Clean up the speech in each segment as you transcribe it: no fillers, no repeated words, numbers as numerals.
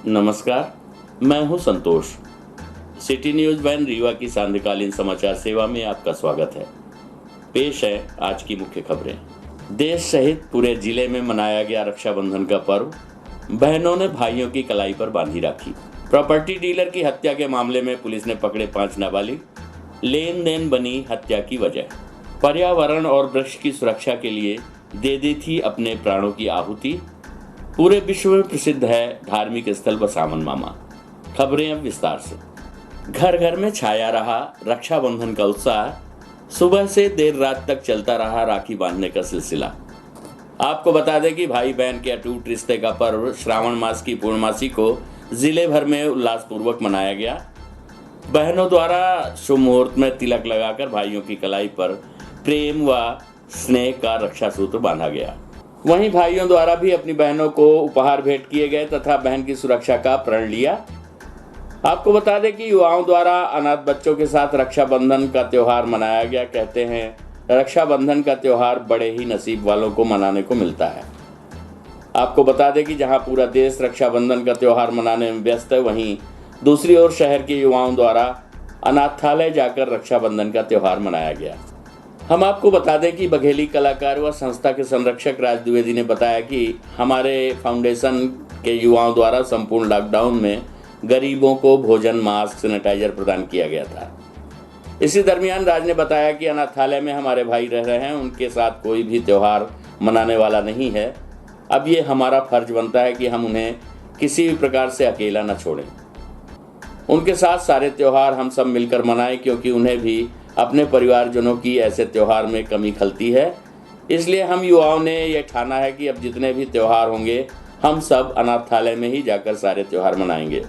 नमस्कार, मैं हूं संतोष। सिटी न्यूज़ वैन रीवा की सांध्यकालीन समाचार सेवा में आपका स्वागत है। पेश है आज की मुख्य खबरें। देश सहित पूरे जिले में मनाया गया रक्षाबंधन का पर्व। बहनों ने भाइयों की कलाई पर बांधी राखी। प्रॉपर्टी डीलर की हत्या के मामले में पुलिस ने पकड़े 5 नाबालिग। लेन देन बनी हत्या की वजह। पर्यावरण और वृक्ष की सुरक्षा के लिए दे दी थी अपने प्राणों की आहुति। पूरे विश्व में प्रसिद्ध है धार्मिक स्थल बसावन मामा। खबरें अब विस्तार से। घर घर में छाया रहा रक्षाबंधन का उत्साह। सुबह से देर रात तक चलता रहा राखी बांधने का सिलसिला। आपको बता दें कि भाई बहन के अटूट रिश्ते का पर्व श्रावण मास की पूर्णमासी को जिले भर में उल्लासपूर्वक मनाया गया। बहनों द्वारा शुभ मुहूर्त में तिलक लगाकर भाइयों की कलाई पर प्रेम व स्नेह का रक्षा सूत्र बांधा गया। वहीं भाइयों द्वारा भी अपनी बहनों को उपहार भेंट किए गए तथा बहन की सुरक्षा का प्रण लिया। आपको बता दें कि युवाओं द्वारा अनाथ बच्चों के साथ रक्षाबंधन का त्योहार मनाया गया। कहते हैं रक्षाबंधन का त्योहार बड़े ही नसीब वालों को मनाने को मिलता है। आपको बता दें कि जहां पूरा देश रक्षाबंधन का त्योहार मनाने में व्यस्त है, वहीं दूसरी ओर शहर के युवाओं द्वारा अनाथालय जाकर रक्षाबंधन का त्योहार मनाया गया। हम आपको बता दें कि बघेली कलाकार व संस्था के संरक्षक राज द्विवेदी ने बताया कि हमारे फाउंडेशन के युवाओं द्वारा संपूर्ण लॉकडाउन में गरीबों को भोजन, मास्क, सैनिटाइजर प्रदान किया गया था। इसी दरमियान राज ने बताया कि अनाथालय में हमारे भाई रह रहे हैं, उनके साथ कोई भी त्यौहार मनाने वाला नहीं है। अब ये हमारा फर्ज बनता है कि हम उन्हें किसी भी प्रकार से अकेला न छोड़ें। उनके साथ सारे त्यौहार हम सब मिलकर मनाएं, क्योंकि उन्हें भी अपने परिवारजनों की ऐसे त्यौहार में कमी खलती है। इसलिए हम युवाओं ने यह ठाना है कि अब जितने भी त्यौहार होंगे हम सब अनाथालय में ही जाकर सारे त्यौहार मनाएंगे।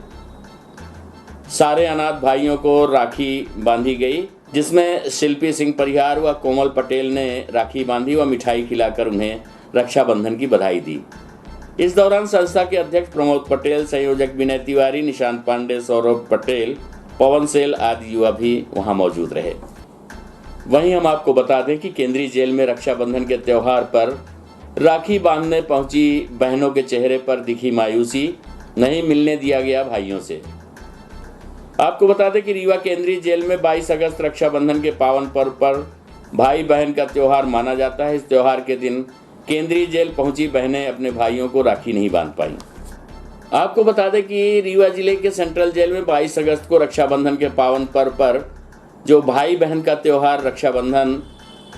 सारे अनाथ भाइयों को राखी बांधी गई, जिसमें शिल्पी सिंह परिहार व कोमल पटेल ने राखी बांधी व मिठाई खिलाकर उन्हें रक्षाबंधन की बधाई दी। इस दौरान संस्था के अध्यक्ष प्रमोद पटेल, संयोजक विनय तिवारी, निशांत पांडे, सौरभ पटेल, पवन सेल आदि युवा भी वहां मौजूद रहे। वहीं हम आपको बता दें कि केंद्रीय जेल में रक्षाबंधन के त्योहार पर राखी बांधने पहुंची बहनों के चेहरे पर दिखी मायूसी। नहीं मिलने दिया गया भाइयों से। आपको बता दें कि रीवा केंद्रीय जेल में 22 अगस्त रक्षाबंधन के पावन पर्व पर भाई बहन का त्योहार माना जाता है। इस त्योहार के दिन केंद्रीय जेल पहुंची बहनें अपने भाइयों को राखी नहीं बांध पाई। आपको बता दें कि रीवा जिले के सेंट्रल जेल में 22 अगस्त को रक्षाबंधन के पावन पर्व पर जो भाई बहन का त्योहार रक्षाबंधन,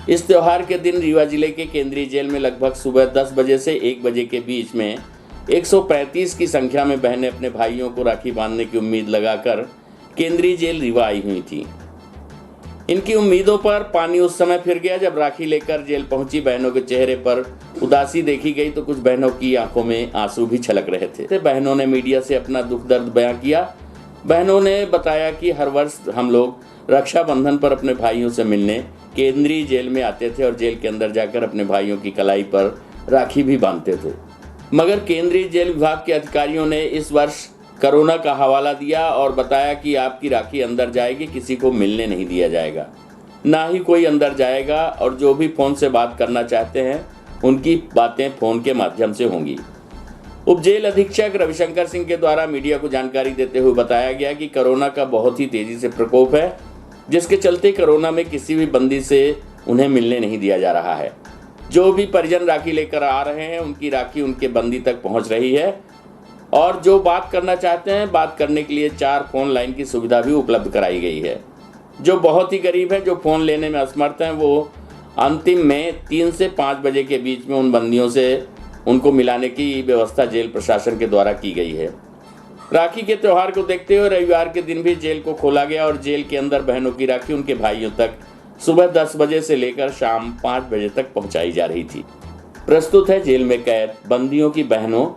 इस त्योहार के दिन रीवा जिले के केंद्रीय जेल में लगभग सुबह 10 बजे से 1 बजे के बीच में 135 की संख्या में बहनें अपने भाइयों को राखी बांधने की उम्मीद लगाकर केंद्रीय जेल रीवा आई हुई थी। इनकी उम्मीदों पर पानी उस समय फिर गया जब राखी लेकर जेल पहुंची बहनों के चेहरे पर उदासी देखी गई तो कुछ बहनों की आंखों में आंसू भी छलक रहे थे। बहनों ने मीडिया से अपना दुख दर्द बयां किया। बहनों ने बताया कि हर वर्ष हम लोग रक्षाबंधन पर अपने भाइयों से मिलने केंद्रीय जेल में आते थे और जेल के अंदर जाकर अपने भाइयों की कलाई पर राखी भी बांधते थे, मगर केंद्रीय जेल विभाग के अधिकारियों ने इस वर्ष कोरोना का हवाला दिया और बताया कि आपकी राखी अंदर जाएगी, किसी को मिलने नहीं दिया जाएगा, ना ही कोई अंदर जाएगा, और जो भी फ़ोन से बात करना चाहते हैं उनकी बातें फ़ोन के माध्यम से होंगी। उप जेल अधीक्षक रविशंकर सिंह के द्वारा मीडिया को जानकारी देते हुए बताया गया कि कोरोना का बहुत ही तेज़ी से प्रकोप है, जिसके चलते कोरोना में किसी भी बंदी से उन्हें मिलने नहीं दिया जा रहा है। जो भी परिजन राखी लेकर आ रहे हैं उनकी राखी उनके बंदी तक पहुंच रही है, और जो बात करना चाहते हैं बात करने के लिए 4 फ़ोन लाइन की सुविधा भी उपलब्ध कराई गई है। जो बहुत ही गरीब है, जो फ़ोन लेने में असमर्थ हैं, वो अंतिम में 3 से 5 बजे के बीच में उन बंदियों से उनको मिलाने की व्यवस्था जेल प्रशासन के द्वारा की गई है। राखी के त्यौहार को देखते हुए रविवार के दिन भी जेल को खोला गया और जेल के अंदर बहनों की राखी उनके भाइयों तक सुबह 10 बजे से लेकर शाम 5 बजे तक पहुंचाई जा रही थी। प्रस्तुत है जेल में कैद बंदियों की बहनों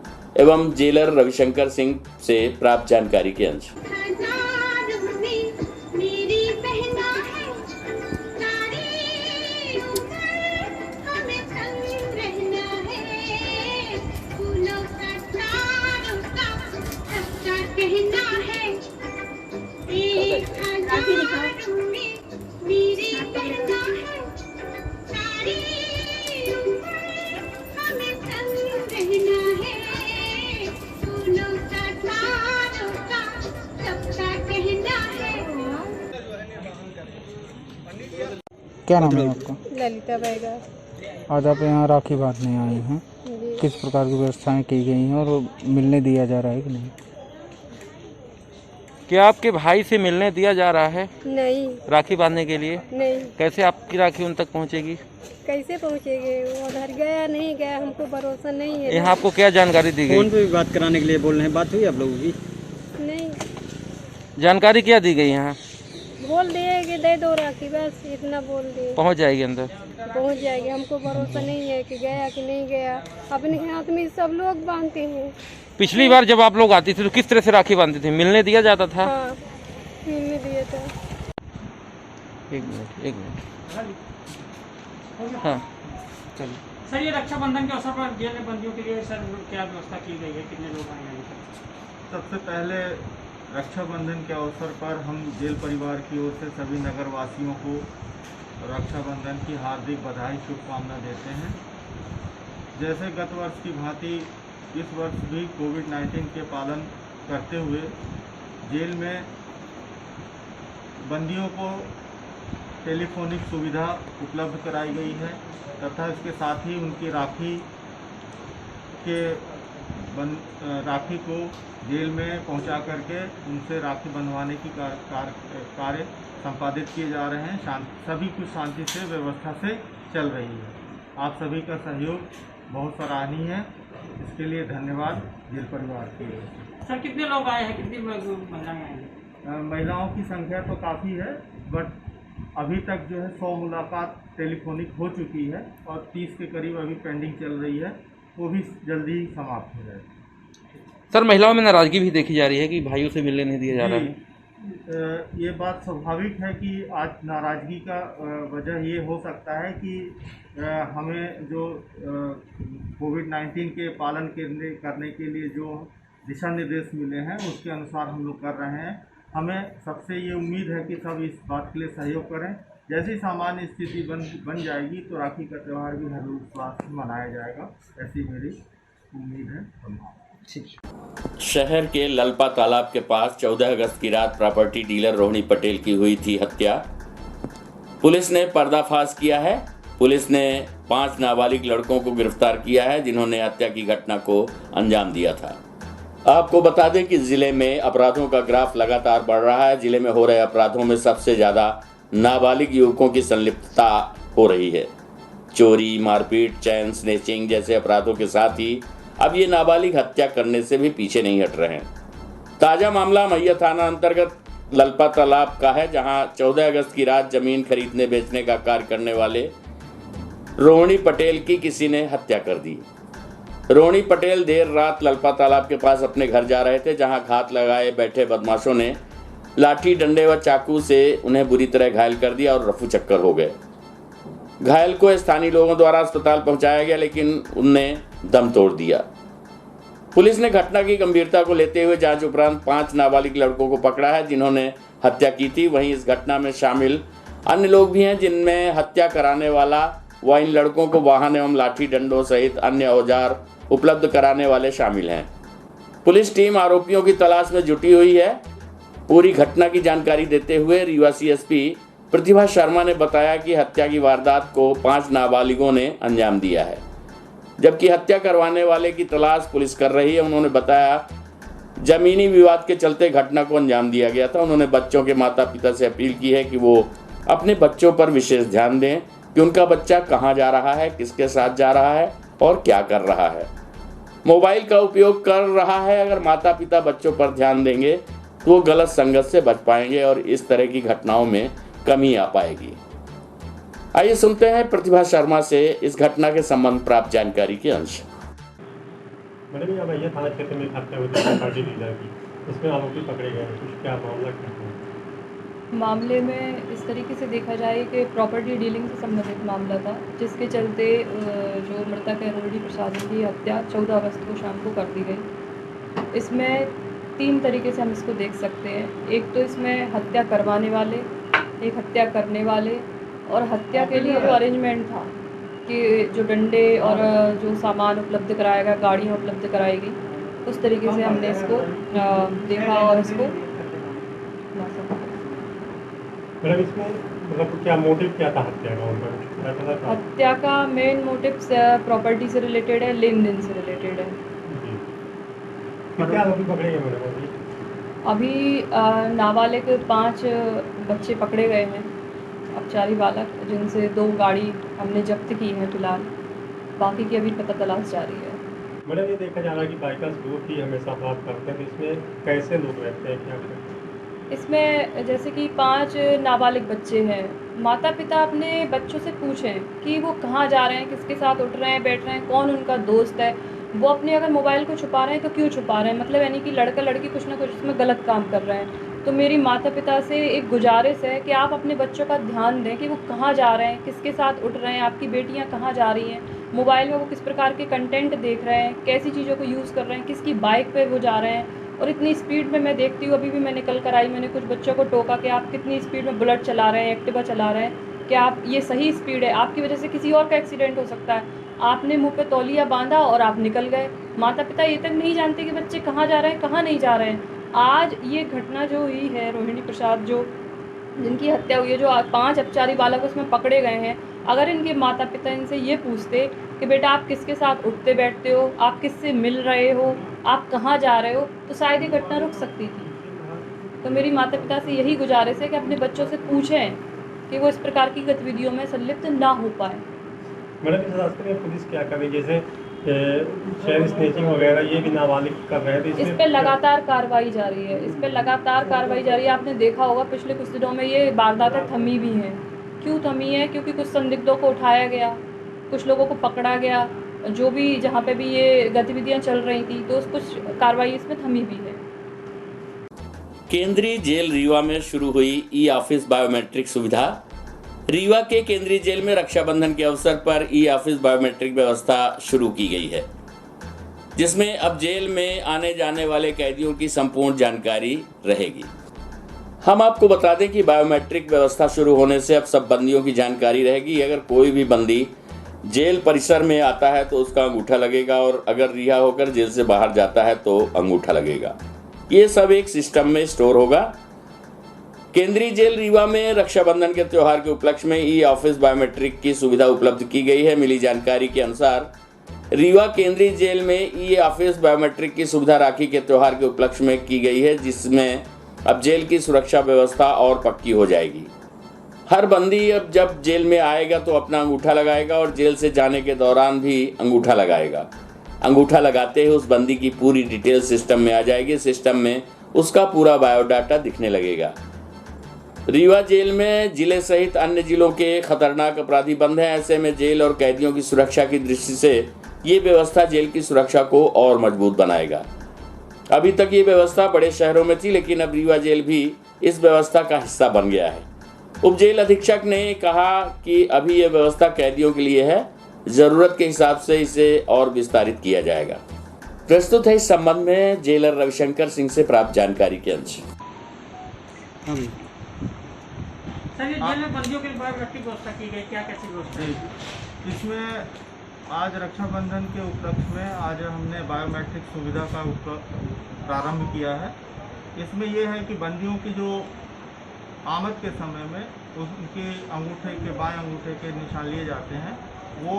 एवं जेलर रविशंकर सिंह से प्राप्त जानकारी के अंश। रहना है, फूलों का क्या नाम है आपका? ललिता बैगा आज आप यहाँ राखी बांधने आए हैं, जी। किस प्रकार की व्यवस्थाएं की गई हैं और मिलने दिया जा रहा है कि नहीं? क्या आपके भाई से मिलने दिया जा रहा है नहीं राखी बांधने के लिए? नहीं, कैसे आपकी राखी उन तक पहुंचेगी? कैसे पहुँचेंगे? वो उधर गया नहीं गया, हमको भरोसा नहीं है। यहाँ आपको क्या जानकारी दी फोन गई? पे भी बात कराने के लिए बोल रहे हैं, बात हुई आप लोगों की? नहीं, जानकारी क्या दी गई? यहाँ बोल दिए कि दे दो राखी, बस इतना बोल दिए। पहुँच जाएगी अंदर? पहुँच जाएगी, हमको भरोसा नहीं है कि गया कि नहीं गया। अपने हाथ में सब लोग बांधते हैं। पिछली बार जब आप लोग आती थी तो किस तरह से राखी बांधती थी? मिलने दिया जाता था? हाँ, मिलने दिए थे। एक मिनट हाँ चलिए। सर, ये रक्षाबंधन के अवसर पर जेल में बंदियों के लिए सर क्या व्यवस्था की गई है? कितने लोग आएंगे? सबसे पहले रक्षाबंधन के अवसर पर हम जेल परिवार की ओर से सभी नगरवासियों को रक्षाबंधन की हार्दिक बधाई शुभकामना देते हैं। जैसे गत वर्ष की भांति इस वर्ष भी कोविड-19 के पालन करते हुए जेल में बंदियों को टेलीफोनिक सुविधा उपलब्ध कराई गई है तथा इसके साथ ही उनकी राखी को जेल में पहुंचा करके उनसे राखी बंधवाने की कार्य संपादित किए जा रहे हैं। सभी कुछ शांति से व्यवस्था से चल रही है। आप सभी का सहयोग बहुत सराहनीय है, इसके लिए धन्यवाद जेल परिवार की ओर से। सर, कितने लोग आए हैं? कितनी महिलाएं आएंगी? महिलाओं की संख्या तो काफ़ी है, बट अभी तक जो है 100 मुलाकात टेलीफोनिक हो चुकी है और 30 के करीब अभी पेंडिंग चल रही है, वो भी जल्दी ही समाप्त हो जाएगी। सर, महिलाओं में नाराजगी भी देखी जा रही है कि भाइयों से मिलने नहीं दिया जा रहा है। ये बात स्वाभाविक है कि आज नाराज़गी का वजह ये हो सकता है कि हमें जो कोविड-19 के पालन करने के लिए जो दिशा निर्देश मिले हैं उसके अनुसार हम लोग कर रहे हैं। हमें सबसे ये उम्मीद है कि सब इस बात के लिए सहयोग करें। जैसी सामान्य स्थिति बन जाएगी तो राखी का त्यौहार भी हर्षोल्लास से मनाया जाएगा, ऐसी मेरी उम्मीद है। शहर के ललपा तालाब के पास 14 अगस्त की रात प्रॉपर्टी डीलर रोहिणी पटेल की हुई थी हत्या। पुलिस ने पर्दाफाश किया है। पुलिस ने 5 नाबालिग लड़कों को गिरफ्तार किया है जिन्होंने हत्या की घटना को अंजाम दिया था। आपको बता दें कि जिले में अपराधों का ग्राफ लगातार बढ़ रहा है। जिले में हो रहे अपराधों में सबसे ज़्यादा नाबालिग युवकों की संलिप्तता हो रही है। चोरी, मारपीट, चैन स्नैचिंग जैसे अपराधों के साथ ही अब ये नाबालिग हत्या करने से भी पीछे नहीं हट रहे हैं। ताज़ा मामला मैया थाना अंतर्गत ललपा तालाब का है, जहां 14 अगस्त की रात जमीन खरीदने बेचने का कार्य करने वाले रोहिणी पटेल की किसी ने हत्या कर दी। रोहिणी पटेल देर रात ललपा तालाब के पास अपने घर जा रहे थे, जहां घात लगाए बैठे बदमाशों ने लाठी, डंडे व चाकू से उन्हें बुरी तरह घायल कर दिया और रफू चक्कर हो गए। घायल को स्थानीय लोगों द्वारा अस्पताल पहुंचाया गया, लेकिन उनने दम तोड़ दिया। पुलिस ने घटना की गंभीरता को लेते हुए जांच उपरांत 5 नाबालिग लड़कों को पकड़ा है जिन्होंने हत्या की थी। वहीं इस घटना में शामिल अन्य लोग भी हैं, जिनमें हत्या कराने वाला व इन लड़कों को वाहन एवं लाठी डंडों सहित अन्य औजार उपलब्ध कराने वाले शामिल हैं। पुलिस टीम आरोपियों की तलाश में जुटी हुई है। पूरी घटना की जानकारी देते हुए रीवा सीएसपी प्रतिभा शर्मा ने बताया कि हत्या की वारदात को 5 नाबालिगों ने अंजाम दिया है, जबकि हत्या करवाने वाले की तलाश पुलिस कर रही है। उन्होंने बताया जमीनी विवाद के चलते घटना को अंजाम दिया गया था। उन्होंने बच्चों के माता पिता से अपील की है कि वो अपने बच्चों पर विशेष ध्यान दें कि उनका बच्चा कहाँ जा रहा है, किसके साथ जा रहा है और क्या कर रहा है। मोबाइल का उपयोग कर रहा है, अगर माता पिता बच्चों पर ध्यान देंगे तो वो गलत संगत से बच पाएंगे और इस तरह की घटनाओं में कमी आ पाएगी। आइए सुनते हैं प्रतिभा शर्मा से इस घटना के संबंध प्राप्त जानकारी के अंश। मैडम, यहाँ भैया थाना क्षेत्र में हत्या हुई थी प्रॉपर्टी डीलर की, इसमें आरोपी पकड़े गए, कुछ क्या मामला क्या है? मामले में इस तरीके से देखा जाए कि प्रॉपर्टी डीलिंग से संबंधित मामला था, जिसके चलते जो मृतक है रोहिणी प्रसाद की हत्या 14 अगस्त को शाम को कर दी गई। इसमें 3 तरीके से हम इसको देख सकते हैं। एक तो इसमें हत्या करवाने वाले, एक हत्या करने वाले, और हत्या के लिए जो अरेंजमेंट था कि जो डंडे और जो सामान उपलब्ध कराया गया, गाड़ियाँ उपलब्ध कराई गई, उस तरीके से हमने इसको देखा और इसको मैडम, इसमें मतलब क्या मोटिव क्या था हत्या का उनका, कुछ पता था? हत्या का मेन मोटिव प्रॉपर्टी से रिलेटेड है, लेन देन से रिलेटेड है। जी। क्या आरोपी पकड़े गए मैडम अभी? अभी नाबालिग 5 बच्चे पकड़े गए हैं, अपचारी बालक, जिनसे 2 गाड़ी हमने जब्त की है फिलहाल, बाकी की अभी पता तलाश जारी है। मैडम ये देखा जा रहा है कि बाइकर्स ग्रुप ही हमेशा अपराध करते हैं, तो इसमें कैसे लोग रहते हैं, क्या करते हैं? इसमें जैसे कि 5 नाबालिग बच्चे हैं, माता पिता अपने बच्चों से पूछें कि वो कहाँ जा रहे हैं, किसके साथ उठ रहे हैं, बैठ रहे हैं, कौन उनका दोस्त है। वो अपने अगर मोबाइल को छुपा रहे हैं तो क्यों छुपा रहे हैं, मतलब यानी कि लड़का लड़की कुछ ना कुछ इसमें गलत काम कर रहे हैं। तो मेरी माता पिता से एक गुजारिश है कि आप अपने बच्चों का ध्यान दें कि वो कहाँ जा रहे हैं, किसके साथ उठ रहे हैं, आपकी बेटियाँ कहाँ जा रही हैं, मोबाइल में वो किस प्रकार के कंटेंट देख रहे हैं, कैसी चीज़ों को यूज़ कर रहे हैं, किसकी बाइक पे वो जा रहे हैं। और इतनी स्पीड में मैं देखती हूँ, अभी भी मैं निकल कर आई, मैंने कुछ बच्चों को टोका कि आप कितनी स्पीड में बुलेट चला रहे हैं, एक्टिवा चला रहे हैं, क्या आप ये सही स्पीड है, आपकी वजह से किसी और का एक्सीडेंट हो सकता है। आपने मुंह पे तौलिया बांधा और आप निकल गए। माता पिता ये तक नहीं जानते कि बच्चे कहाँ जा रहे हैं, कहाँ नहीं जा रहे हैं। आज ये घटना जो हुई है, रोहिणी प्रसाद जो जिनकी हत्या हुई है, जो 5 अपचारी बालक उसमें पकड़े गए हैं, अगर इनके माता पिता इनसे ये पूछते कि बेटा आप किसके साथ उठते बैठते हो, आप किससे मिल रहे हो, आप कहाँ जा रहे हो, तो शायद ये घटना रुक सकती थी। तो मेरी माता पिता से यही गुजारिश है कि अपने बच्चों से पूछें कि वो इस प्रकार की गतिविधियों में संलिप्त ना हो पाए। मैडम इस रास्ते में पुलिस क्या करे, जैसे शेयर स्नेचिंग वगैरह ये भी नाबालिग कर रहे थे, इस पे लगातार कार्रवाई जारी है, इस पे लगातार कार्रवाई जारी है। आपने देखा होगा पिछले कुछ दिनों में ये वारदातें थमी भी हैं। क्यों थमी है? क्योंकि कुछ संदिग्धों को उठाया गया, कुछ लोगों को पकड़ा गया, जो भी जहाँ पे भी ये गतिविधियाँ चल रही थी, तो कुछ कार्रवाई इसमें थमी भी है। केंद्रीय जेल रीवा में शुरू हुई ई ऑफिस बायोमेट्रिक सुविधा। रीवा के केंद्रीय जेल में रक्षाबंधन के अवसर पर ई ऑफिस बायोमेट्रिक व्यवस्था शुरू की गई है, जिसमें अब जेल में आने जाने वाले कैदियों की संपूर्ण जानकारी रहेगी। हम आपको बता दें कि बायोमेट्रिक व्यवस्था शुरू होने से अब सब बंदियों की जानकारी रहेगी। अगर कोई भी बंदी जेल परिसर में आता है तो उसका अंगूठा लगेगा, और अगर रिहा होकर जेल से बाहर जाता है तो अंगूठा लगेगा। ये सब एक सिस्टम में स्टोर होगा। केंद्रीय जेल रीवा में रक्षाबंधन के त्योहार के उपलक्ष्य में ई ऑफिस बायोमेट्रिक की सुविधा उपलब्ध की गई है। मिली जानकारी के अनुसार रीवा केंद्रीय जेल में ई ऑफिस बायोमेट्रिक की सुविधा राखी के त्योहार के उपलक्ष्य में की गई है, जिसमें अब जेल की सुरक्षा व्यवस्था और पक्की हो जाएगी। हर बंदी अब जब जेल में आएगा तो अपना अंगूठा लगाएगा और जेल से जाने के दौरान भी अंगूठा लगाएगा। अंगूठा लगाते ही उस बंदी की पूरी डिटेल सिस्टम में आ जाएगी। सिस्टम में उसका पूरा बायोडाटा दिखने लगेगा। रीवा जेल में जिले सहित अन्य जिलों के खतरनाक अपराधी बंद हैं। ऐसे में जेल और कैदियों की सुरक्षा की दृष्टि से ये व्यवस्था जेल की सुरक्षा को और मजबूत बनाएगा। अभी तक ये व्यवस्था बड़े शहरों में थी, लेकिन अब रीवा जेल भी इस व्यवस्था का हिस्सा बन गया है। उप जेल अधीक्षक ने कहा कि अभी ये व्यवस्था कैदियों के लिए है, जरूरत के हिसाब से इसे और विस्तारित किया जाएगा। प्रस्तुत है इस संबंध में जेलर रविशंकर सिंह से प्राप्त जानकारी के अंश। सर, ये जेल में बंदियों के लिए बायोमेट्रिक व्यवस्था की गई, क्या कैसी व्यवस्था है? इसमें आज रक्षाबंधन के उपलक्ष्य में आज हमने बायोमेट्रिक सुविधा का प्रारंभ किया है। इसमें यह है कि बंदियों की जो आमद के समय में उनके अंगूठे के बाएं अंगूठे के निशान लिए जाते हैं, वो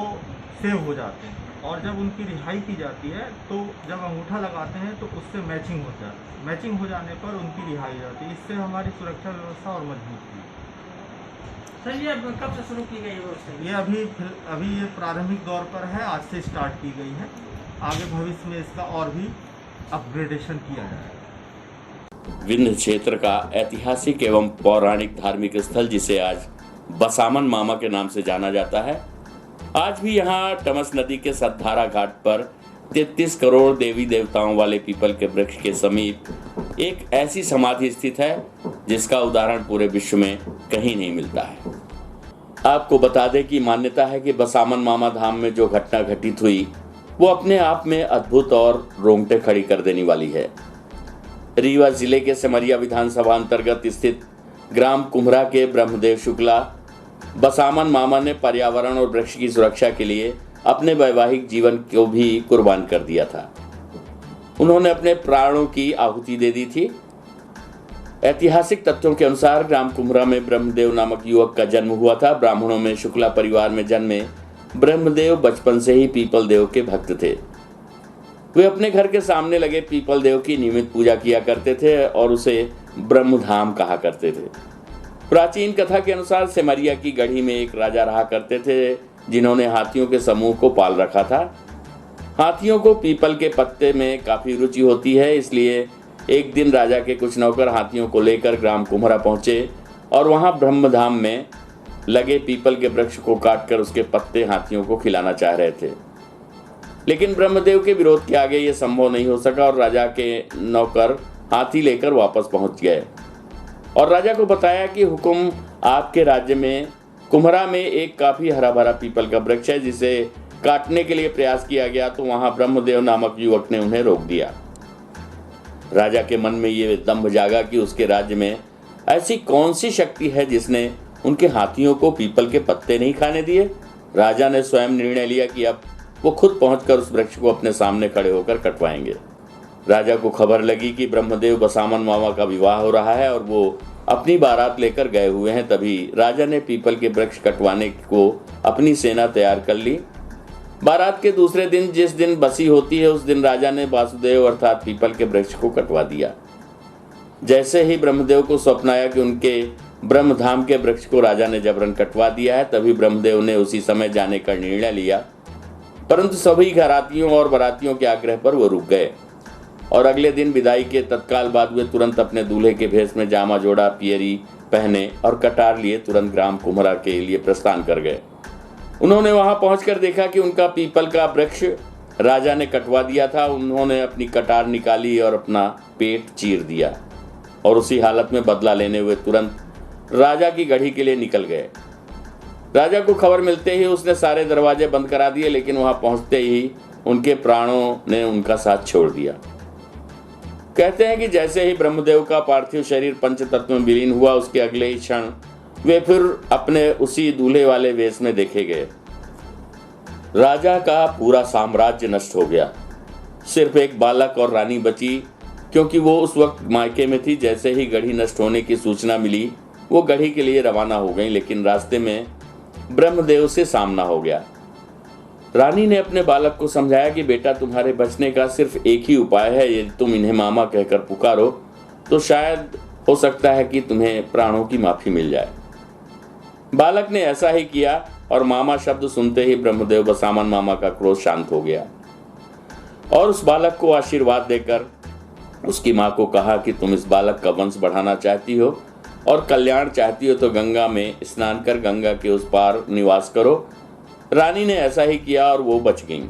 सेव हो जाते हैं, और जब उनकी रिहाई की जाती है तो जब अंगूठा लगाते हैं तो उससे मैचिंग हो जाती है। मैचिंग हो जाने पर उनकी रिहाई हो जाती है। इससे हमारी सुरक्षा व्यवस्था और मजबूत हुई। सर, ये कब से शुरू की गई व्यवस्था? ये अभी ये प्रारंभिक दौर पर है, आज से स्टार्ट की गई है। आगे भविष्य में इसका और भी अपग्रेडेशन किया जाएगा। विंध्य क्षेत्र का ऐतिहासिक एवं पौराणिक धार्मिक स्थल, जिसे आज बसामन मामा के नाम से जाना जाता है, आज भी यहाँ टमस नदी के सतधारा घाट पर 33 करोड़ देवी देवताओं वाले पीपल के वृक्ष के समीप एक ऐसी समाधि स्थित है जिसका उदाहरण पूरे विश्व में कहीं नहीं मिलता है। आपको बता दें कि मान्यता है कि बसामन मामा धाम में जो घटना घटित हुई वो अपने आप में अद्भुत और रोंगटे खड़ी कर देने वाली है। रीवा जिले के सिमरिया विधानसभा अंतर्गत स्थित ग्राम कुम्हरा के ब्रह्मदेव शुक्ला बसामन मामा ने पर्यावरण और वृक्ष की सुरक्षा के लिए अपने वैवाहिक जीवन को भी कुर्बान कर दिया था। उन्होंने अपने प्राणों की आहुति दे दी थी। ऐतिहासिक तथ्यों के अनुसार ग्राम कुम्हरा में ब्रह्मदेव नामक युवक का जन्म हुआ था। ब्राह्मणों में शुक्ला परिवार में जन्मे ब्रह्मदेव बचपन से ही पीपल देव के भक्त थे। वे अपने घर के सामने लगे पीपल देव की नियमित पूजा किया करते थे और उसे ब्रह्मधाम कहा करते थे। प्राचीन कथा के अनुसार सिमरिया की गढ़ी में एक राजा रहा करते थे, जिन्होंने हाथियों के समूह को पाल रखा था। हाथियों को पीपल के पत्ते में काफी रुचि होती है, इसलिए एक दिन राजा के कुछ नौकर हाथियों को लेकर ग्राम कुम्हरा पहुंचे और वहां ब्रह्मधाम में लगे पीपल के वृक्ष को काटकर उसके पत्ते हाथियों को खिलाना चाह रहे थे। लेकिन ब्रह्मदेव के विरोध के आगे यह संभव नहीं हो सका और राजा के नौकर हाथी लेकर वापस पहुंच गए और राजा को बताया कि हुक्म, आपके राज्य में कुम्हरा में एक काफी हरा भरा पीपल का वृक्ष है, जिसे काटने के लिए प्रयास किया गया तो वहां ब्रह्मदेव नामक युवक ने उन्हें रोक दिया। राजा के मन में ये दंभ जागा कि उसके राज्य में ऐसी कौन सी शक्ति है जिसने उनके हाथियों को पीपल के पत्ते नहीं खाने दिए। राजा ने स्वयं निर्णय लिया कि अब वो खुद पहुंचकर उस वृक्ष को अपने सामने खड़े होकर कटवाएंगे। राजा को खबर लगी कि ब्रह्मदेव बसामन मामा का विवाह हो रहा है और वो अपनी बारात लेकर गए हुए हैं। तभी राजा ने पीपल के वृक्ष कटवाने को अपनी सेना तैयार कर ली। बारात के दूसरे दिन, जिस दिन बसी होती है, उस दिन राजा ने वासुदेव अर्थात पीपल के वृक्ष को कटवा दिया। जैसे ही ब्रह्मदेव को स्वप्न आया कि उनके ब्रह्मधाम के वृक्ष को राजा ने जबरन कटवा दिया है, तभी ब्रह्मदेव ने उसी समय जाने का निर्णय लिया। परंतु सभी घरातियों और बारातियों के आग्रह पर वो रुक गए और अगले दिन विदाई के तत्काल बाद वे तुरंत अपने दूल्हे के भेष में जामा जोड़ा, पियरी पहने और कटार लिए तुरंत ग्राम कुम्हरा के लिए प्रस्थान कर गए। उन्होंने वहां पहुंचकर देखा कि उनका पीपल का वृक्ष राजा ने कटवा दिया था। उन्होंने अपनी कटार निकाली और अपना पेट चीर दिया और उसी हालत में बदला लेने हुए तुरंत राजा की गढ़ी के लिए निकल गए। राजा को खबर मिलते ही उसने सारे दरवाजे बंद करा दिए, लेकिन वहां पहुंचते ही उनके प्राणों ने उनका साथ छोड़ दिया। कहते हैं कि जैसे ही ब्रह्मदेव का पार्थिव शरीर पंच तत्व में विलीन हुआ, उसके अगले ही क्षण वे फिर अपने उसी दूल्हे वाले वेश में देखे गए। राजा का पूरा साम्राज्य नष्ट हो गया। सिर्फ एक बालक और रानी बची, क्योंकि वो उस वक्त मायके में थी। जैसे ही गढ़ी नष्ट होने की सूचना मिली, वो गढ़ी के लिए रवाना हो गई, लेकिन रास्ते में ब्रह्मदेव से सामना हो गया। रानी ने अपने बालक को समझाया कि बेटा, तुम्हारे बचने का सिर्फ एक ही उपाय है, यदि तुम इन्हें मामा कहकर पुकारो तो शायद हो सकता है कि तुम्हें प्राणों की माफी मिल जाए। बालक ने ऐसा ही किया और मामा शब्द सुनते ही ब्रह्मदेव बसामन मामा का क्रोध शांत हो गया और उस बालक को आशीर्वाद देकर उसकी माँ को कहा कि तुम इस बालक का वंश बढ़ाना चाहती हो और कल्याण चाहती हो तो गंगा में स्नान कर गंगा के उस पार निवास करो। रानी ने ऐसा ही किया और वो बच गईं।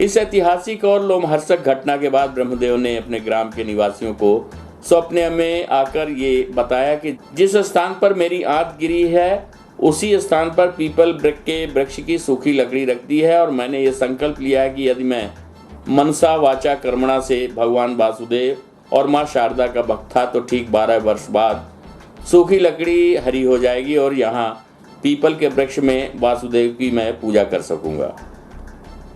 इस ऐतिहासिक और लोमहर्षक घटना के बाद ब्रह्मदेव ने अपने ग्राम के निवासियों को स्वप्न में आकर ये बताया कि जिस स्थान पर मेरी आंत गिरी है उसी स्थान पर पीपल के वृक्ष की सूखी लकड़ी रख दी है और मैंने ये संकल्प लिया है कि यदि मैं मनसा वाचा कर्मणा से भगवान वासुदेव और माँ शारदा का भक्त था तो ठीक 12 वर्ष बाद सूखी लकड़ी हरी हो जाएगी और यहाँ पीपल के वृक्ष में वासुदेव की मैं पूजा कर सकूंगा।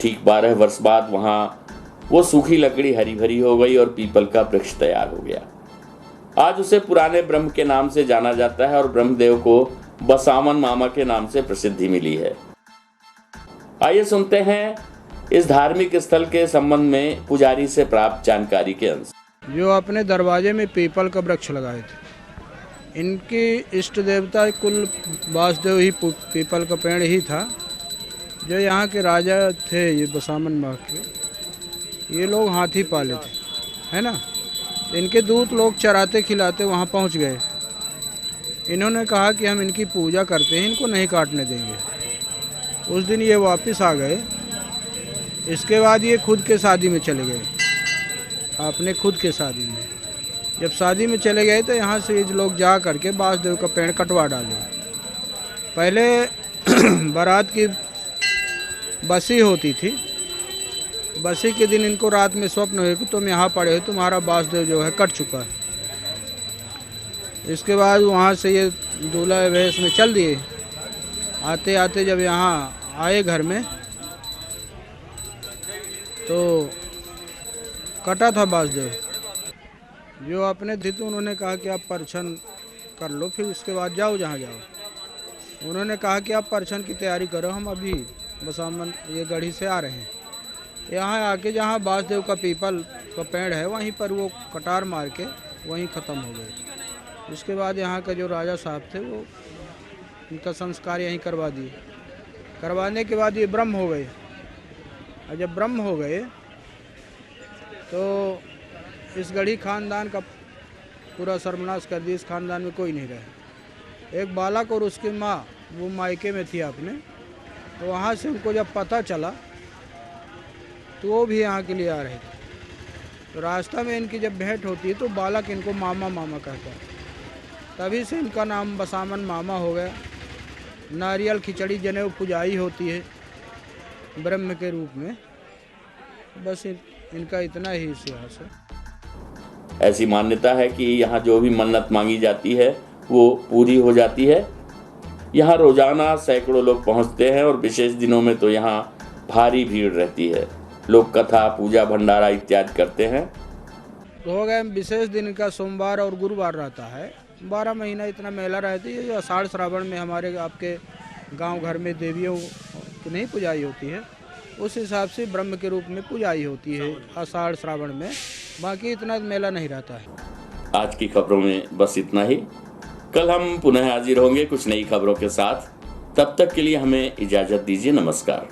ठीक 12 वर्ष बाद वहाँ वो सूखी लकड़ी हरी भरी हो गई और पीपल का वृक्ष तैयार हो गया। आज उसे पुराने ब्रह्म के नाम से जाना जाता है और ब्रह्मदेव को बसामन मामा के नाम से प्रसिद्धि मिली है। आइए सुनते हैं इस धार्मिक स्थल के संबंध में पुजारी से प्राप्त जानकारी के अंश। जो अपने दरवाजे में पीपल का वृक्ष लगाए थे, इनकी इष्ट देवता कुल वासुदेव ही पीपल का पेड़ ही था। जो यहाँ के राजा थे ये बसामन माँ के, ये लोग हाथी पाले थे, है ना। इनके दूत लोग चराते खिलाते वहाँ पहुँच गए। इन्होंने कहा कि हम इनकी पूजा करते हैं, इनको नहीं काटने देंगे। उस दिन ये वापस आ गए। इसके बाद ये खुद के शादी में चले गए, अपने खुद के शादी में। जब शादी में चले गए तो यहाँ से ये लोग जा करके वासुदेव का पेड़ कटवा डाले। पहले बारात की बसी होती थी। बसी के दिन इनको रात में स्वप्न हुए कि तुम यहाँ पड़े हो, तुम्हारा वासुदेव जो है कट चुका है। इसके बाद वहाँ से ये दूल्हा वेश में चल दिए। आते आते जब यहाँ आए घर में तो कटा था वासुदेव। जो अपने थे तो उन्होंने कहा कि आप परछन कर लो, फिर उसके बाद जाओ जहाँ जाओ। उन्होंने कहा कि आप परछन की तैयारी करो, हम अभी बसामन ये गढ़ी से आ रहे हैं। यहाँ आके जहाँ बासदेव का पीपल का पेड़ है वहीं पर वो कटार मार के वहीं ख़त्म हो गए। उसके बाद यहाँ का जो राजा साहब थे वो उनका संस्कार यहीं करवा दिए। करवाने के बाद ये ब्रह्म हो गए, और जब ब्रह्म हो गए तो इस गढ़ी खानदान का पूरा सर्वनाश कर दिया। इस खानदान में कोई नहीं रहे। एक बालक और उसकी माँ वो मायके में थी अपने, तो वहाँ से उनको जब पता चला तो वो भी यहाँ के लिए आ रहे थे। तो रास्ता में इनकी जब भेंट होती है तो बालक इनको मामा मामा कहता है। तभी से इनका नाम बसामन मामा हो गया। नारियल खिचड़ी जनेऊ पुजाई होती है ब्रह्म के रूप में। बस इनका इतना ही इतिहास है। ऐसी मान्यता है कि यहाँ जो भी मन्नत मांगी जाती है वो पूरी हो जाती है। यहाँ रोजाना सैकड़ों लोग पहुँचते हैं और विशेष दिनों में तो यहाँ भारी भीड़ रहती है। लोग कथा, पूजा, भंडारा इत्यादि करते हैं। हो गए विशेष दिन का सोमवार और गुरुवार रहता है। 12 महीना इतना मेला रहती है। जो आषाढ़ श्रावण में हमारे आपके गांव घर में देवियों की नहीं पुजाई होती है, उस हिसाब से ब्रह्म के रूप में पुजाई होती है आषाढ़ श्रावण में। बाकी इतना मेला नहीं रहता है। आज की खबरों में बस इतना ही। कल हम पुनः हाजिर होंगे कुछ नई खबरों के साथ। तब तक के लिए हमें इजाजत दीजिए। नमस्कार।